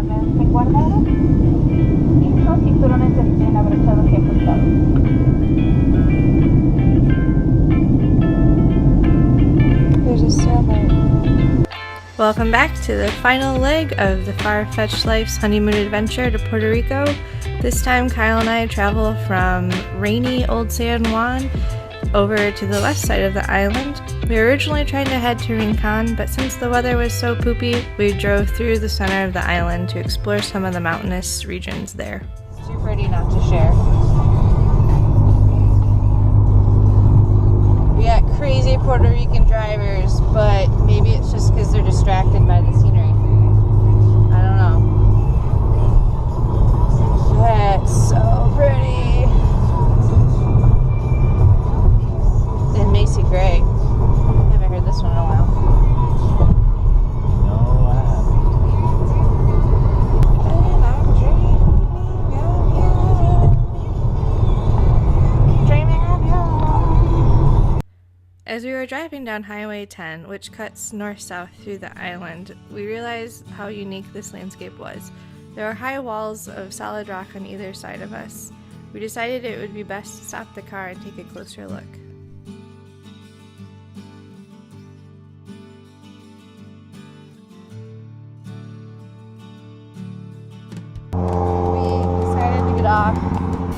debidamente guardada y los cinturones estén bien abrochados y ajustados. There's a sailboat. Welcome back to the final leg of the Thefarfetchedlife's honeymoon adventure to Puerto Rico. This time Kyle and I travel from rainy Old San Juan over to the west side of the island. We were originally trying to head to Rincon, but since the weather was so poopy, we drove through the center of the island to explore some of the mountainous regions there. It's too pretty not to share. We got crazy Puerto Rican drivers, but maybe it's just because they're distracted by the scenery. I don't know. That's so pretty. And Macy Gray. I haven't heard this one in a while. No, I haven't. Dreaming of you. As we were driving down Highway 10, which cuts north-south through the island, we realized how unique this landscape was. There were high walls of solid rock on either side of us. We decided it would be best to stop the car and take a closer look. We decided to get off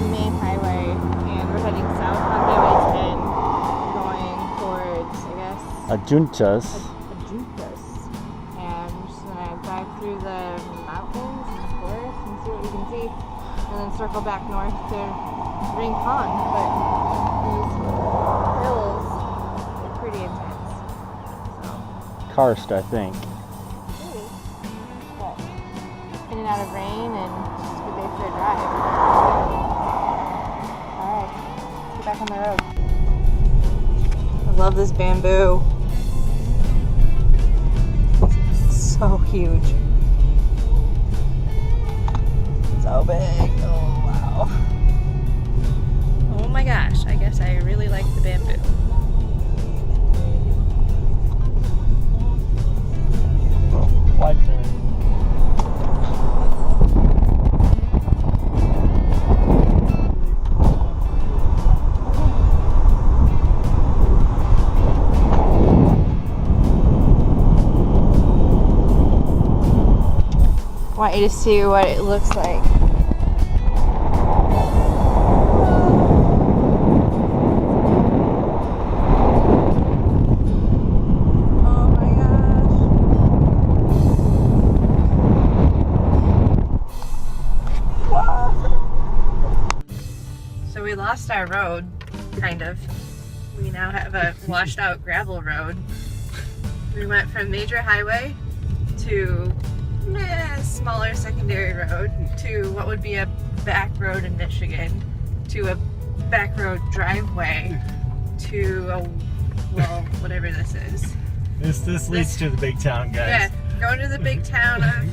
the main highway and we're heading south on Highway 10, going towards, I guess, Adjuntas. Adjuntas. And we're just gonna drive through the mountains and the forest and see what we can see, and then circle back north to Rincon. But these hills are pretty intense. So, Karst, I think. maybe. But in and out of rain and just a good day for a drive. Alright, let's get back on the road. I love this bamboo. It's so huge. So big. Oh wow. Oh my gosh, I guess I really like the bamboo. White Want you to see what it looks like. Oh my gosh. Wow. So we lost our road, kind of. We now have a washed out gravel road. We went from major highway to smaller secondary road to what would be a back road in Michigan to a back road driveway to a, well, whatever this is. This leads to the big town, guys. Yeah, going to the big town of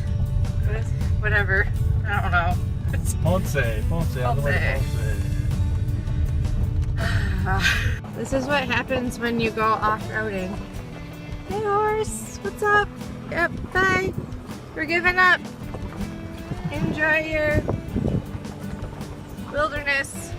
whatever. I don't know. Ponce, on the way to Ponce. This is what happens when you go off-roading. Hey horse, what's up? Yep, bye. We're giving up. Enjoy your wilderness.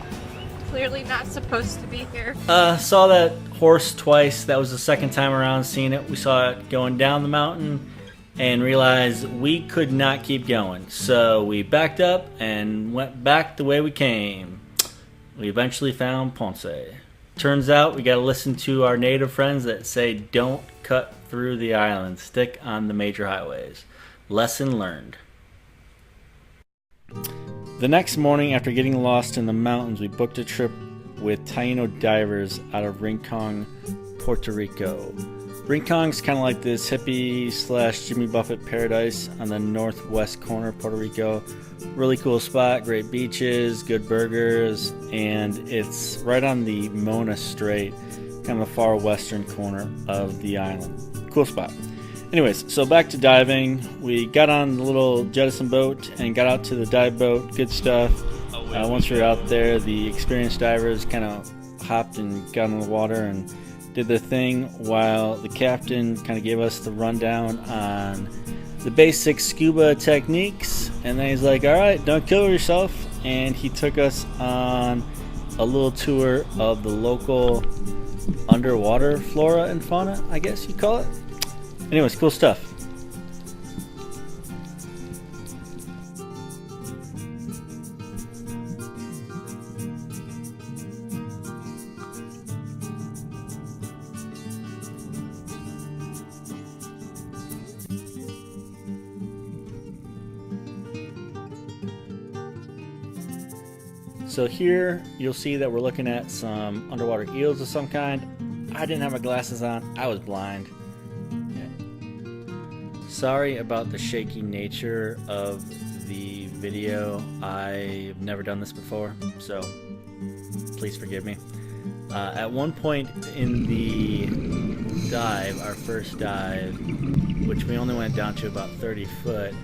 Clearly not supposed to be here. Saw that horse twice. That was the second time around seeing it. We saw it going down the mountain and realized we could not keep going. So we backed up and went back the way we came. We eventually found Ponce. Turns out we gotta listen to our native friends that say don't cut through the island, stick on the major highways. Lesson learned. The next morning, after getting lost in the mountains, we booked a trip with Taino Divers out of Rincon, Puerto Rico. Rincon's kind of like this hippie / Jimmy Buffett paradise on the northwest corner of Puerto Rico. Really cool spot, great beaches, good burgers, and it's right on the Mona Strait, kind of the far western corner of the island. Cool spot. Anyways, so back to diving. We got on the little jettison boat and got out to the dive boat. Good stuff. Once we were out there, the experienced divers kind of hopped and got in the water and did their thing, while the captain kind of gave us the rundown on the basic scuba techniques, and then he's like, all right, don't kill yourself, and he took us on a little tour of the local underwater flora and fauna, I guess you call it. Anyways, cool stuff. So here you'll see that we're looking at some underwater eels of some kind. I didn't have my glasses on, I was blind. Yeah. Sorry about the shaky nature of the video. I've never done this before, so please forgive me. At one point in the dive, our first dive, which we only went down to about 30 foot,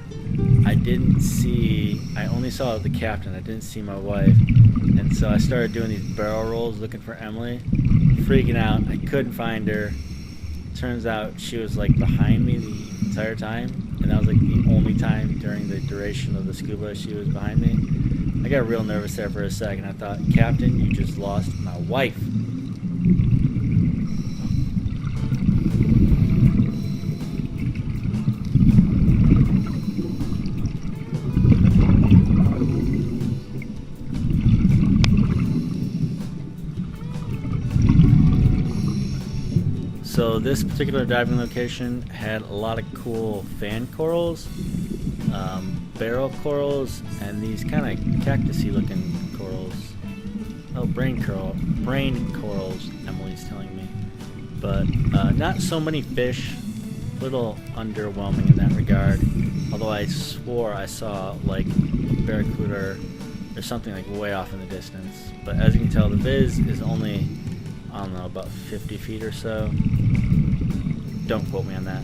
I only saw the captain, I didn't see my wife, and so I started doing these barrel rolls looking for Emily, freaking out. I couldn't find her. Turns out she was like behind me the entire time, and that was like the only time during the duration of the scuba she was behind me. I got real nervous there for a second. I thought, Captain, you just lost my wife. So this particular diving location had a lot of cool fan corals, barrel corals, and these kind of cactusy looking corals. Oh, brain corals, Emily's telling me. But not so many fish, a little underwhelming in that regard. Although I swore I saw like barracuda or something like way off in the distance. But as you can tell, the viz is only, I don't know, about 50 feet or so. Don't quote me on that.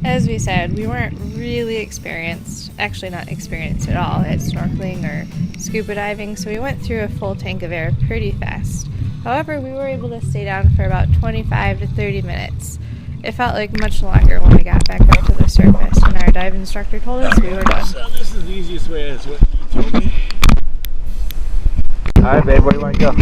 As we said, we weren't really experienced, actually not experienced at all at snorkeling or scuba diving, so we went through a full tank of air pretty fast. However, we were able to stay down for about 25 to 30 minutes. It felt like much longer when we got back up to the surface, and our dive instructor told us we were done. So this is the easiest way, is what you told me. Alright, babe, where do you want to go?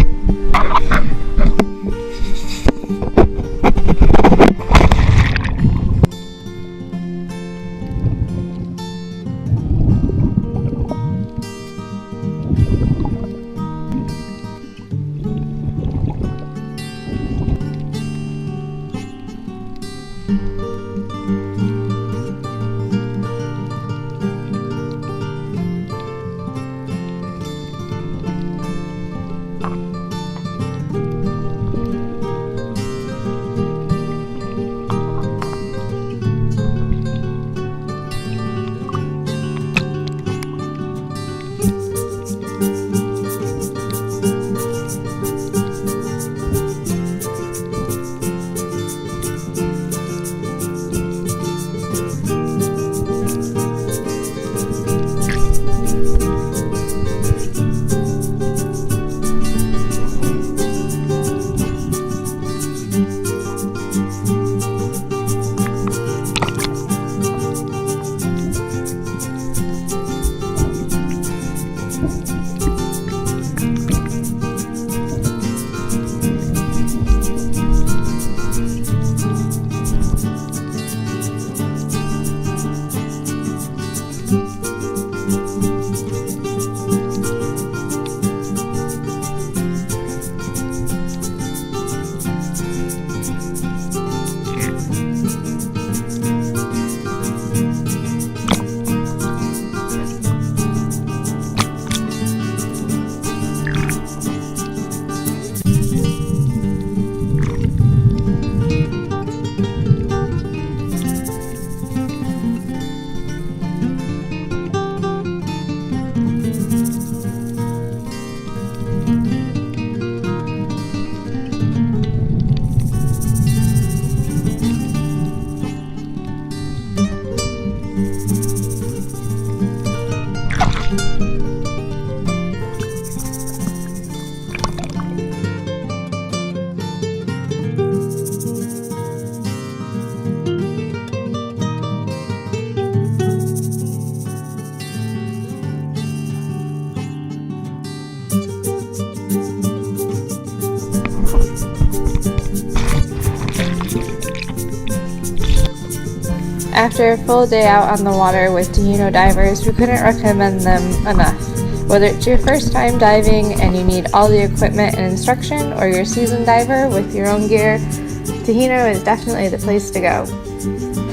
After a full day out on the water with Taino Divers, we couldn't recommend them enough. Whether it's your first time diving and you need all the equipment and instruction, or you're a seasoned diver with your own gear, Taino is definitely the place to go.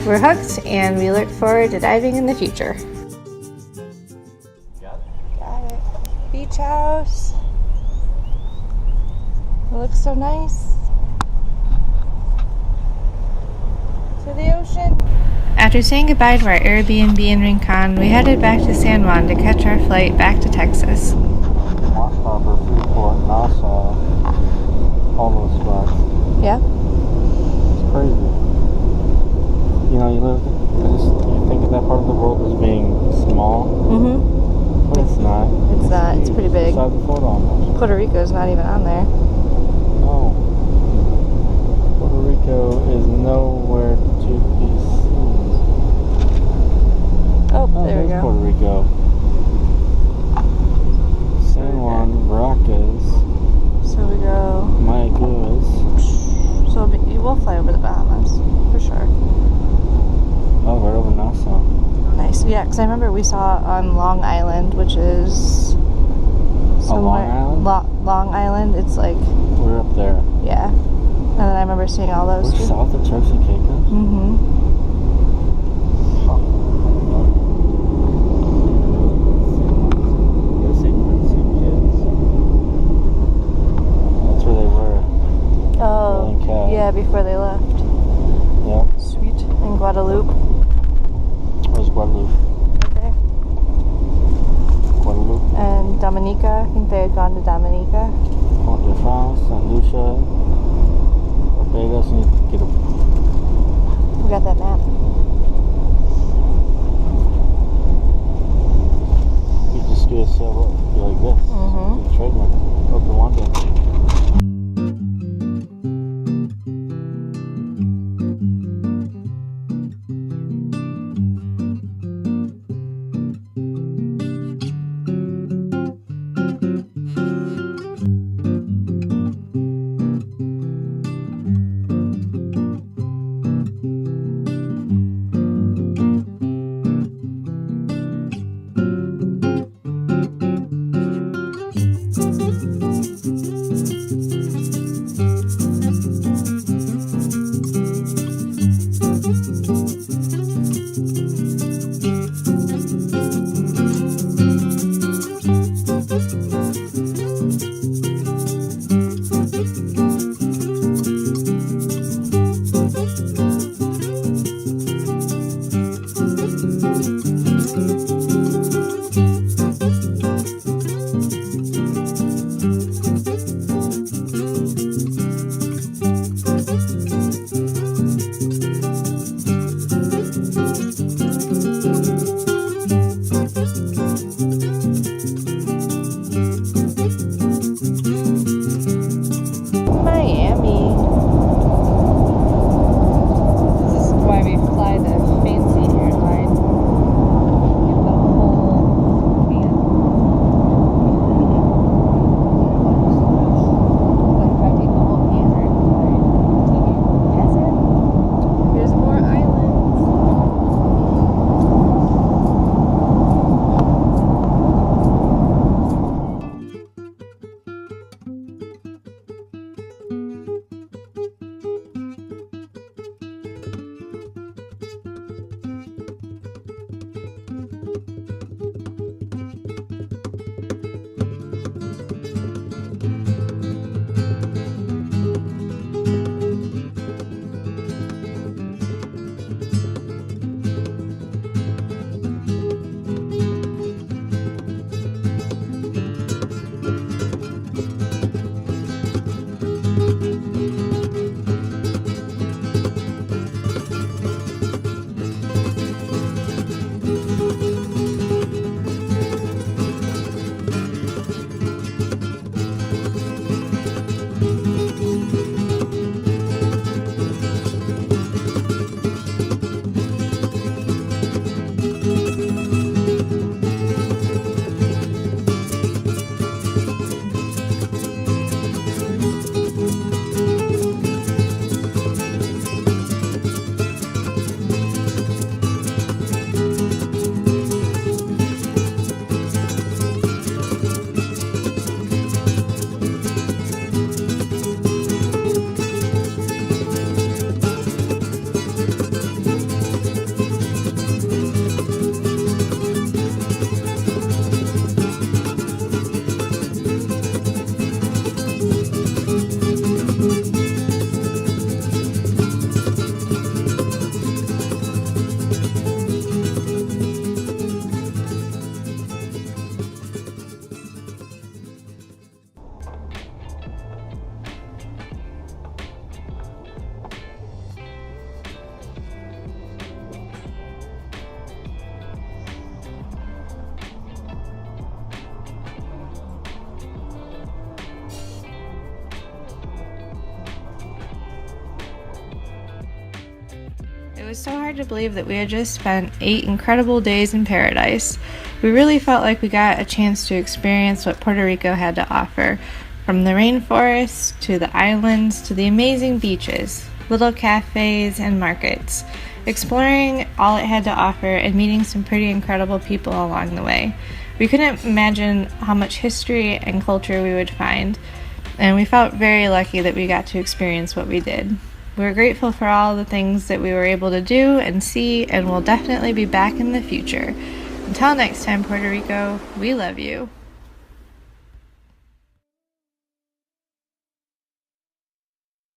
We're hooked and we look forward to diving in the future. Got it. Beach house. It looks so nice. To the ocean. After saying goodbye to our Airbnb in Rincon, we headed back to San Juan to catch our flight back to Texas. Wash Harbor, Freeport, Nassau, all those spots. Yeah. It's crazy. You know, you think of that part of the world as being small. Mm-hmm. But it's not. It's not. It's pretty big. It's South Florida almost. Puerto Rico's not even on there. No. Puerto Rico is nowhere to be seen. Oh, there we go. Puerto Rico. San Juan, Veracruz. So we go. Mayaguez. So we'll fly over the Bahamas, for sure. Oh, right over Nassau. Nice. Yeah, because I remember we saw on Long Island, which is somewhere. Long Island? Long Island. It's like. We're up there. Yeah. And then I remember seeing all those. We're south of Turks and Caicos? Mm-hmm. That's where they were. Oh, yeah, before they left. Yeah. Sweet. In Guadalupe. Where's Guadalupe? Right there. Guadalupe. And Dominica. I think they had gone to Dominica. Port de France, St. Lucia, Barbados, and you get a... We got that map. You just do a sail up, be like this. Mm-hmm. Do a trademark. Open London. was so hard to believe that we had just spent 8 incredible days in paradise. We really felt like we got a chance to experience what Puerto Rico had to offer, from the rainforests to the islands to the amazing beaches, little cafes and markets, exploring all it had to offer and meeting some pretty incredible people along the way. We couldn't imagine how much history and culture we would find, and we felt very lucky that we got to experience what we did. We're grateful for all the things that we were able to do and see, and we'll definitely be back in the future. Until next time, Puerto Rico, we love you.